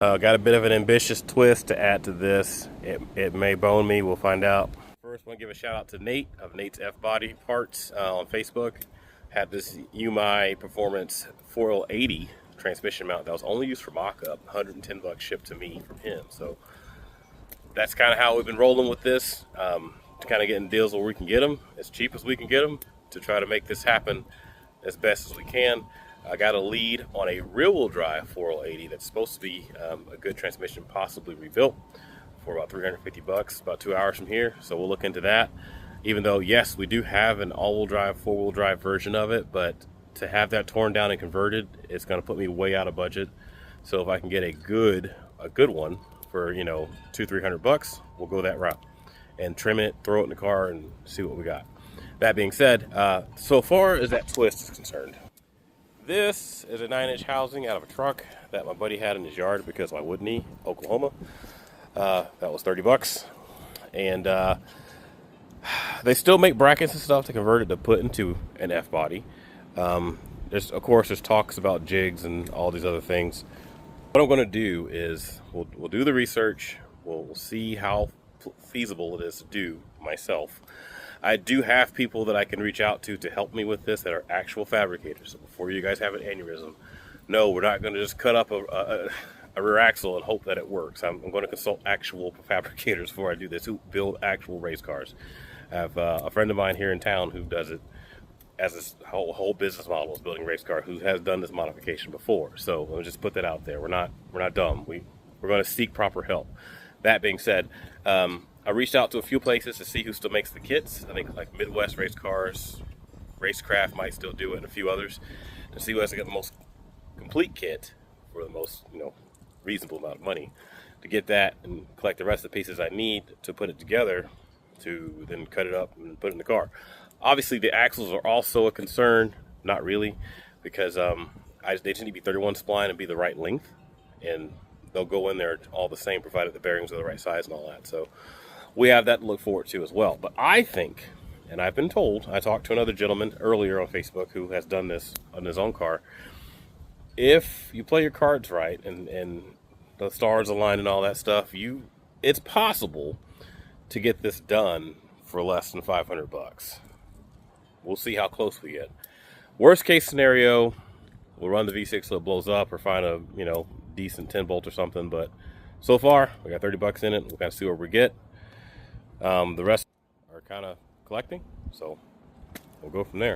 Got a bit of an ambitious twist to add to this. It may bone me, we'll find out. First, I want to give a shout out to Nate of Nate's F Body Parts on Facebook. Had this UMI Performance 4L80 transmission mount that was only used for mock-up, 110 bucks shipped to me from him. So that's kind of how we've been rolling with this, kind of getting deals where we can get them, as cheap as we can get them, to try to make this happen as best as we can. I got a lead on a rear-wheel drive 4L80 that's supposed to be a good transmission, possibly rebuilt, for about 350 bucks, about 2 hours from here. So we'll look into that. Even though, yes, we do have an all-wheel drive, four-wheel drive version of it, but to have that torn down and converted, it's going to put me way out of budget. So if I can get a good one for, you know, 200-300 bucks, we'll go that route and trim it, throw it in the car, and see what we got. That being said, so far as that twist is concerned, this is a 9-inch housing out of a truck that my buddy had in his yard because why wouldn't he? Oklahoma. That was 30 bucks. And they still make brackets and stuff to convert it to put into an F body. Of course, there's talks about jigs and all these other things. What I'm going to do is we'll do the research. We'll see how feasible it is to do myself. I do have people that I can reach out to help me with this that are actual fabricators. So before you guys have an aneurysm, no, we're not going to just cut up a rear axle and hope that it works. I'm going to consult actual fabricators before I do this, who build actual race cars. I have a friend of mine here in town who does it as his whole business model is building race car, who has done this modification before. So let me just put that out there. We're not dumb. We're going to seek proper help. That being said, I reached out to a few places to see who still makes the kits. I think like Midwest Race Cars, Racecraft might still do it, and a few others, to see who has to get the most complete kit for the most, you know, reasonable amount of money to get that and collect the rest of the pieces I need to put it together to then cut it up and put it in the car. Obviously, the axles are also a concern. Not really, because they just need to be 31 spline and be the right length, and they'll go in there all the same, provided the bearings are the right size and all that. So we have that to look forward to as well. But I think, and I've been told, I talked to another gentleman earlier on Facebook who has done this on his own car. If you play your cards right and the stars align and all that stuff, it's possible to get this done for less than 500 bucks. We'll see how close we get. Worst case scenario, we'll run the V6 so it blows up, or find a, you know, decent 10 bolt or something. But so far, we got 30 bucks in it. We'll kind of see what we get. The rest are kind of collecting, so we'll go from there.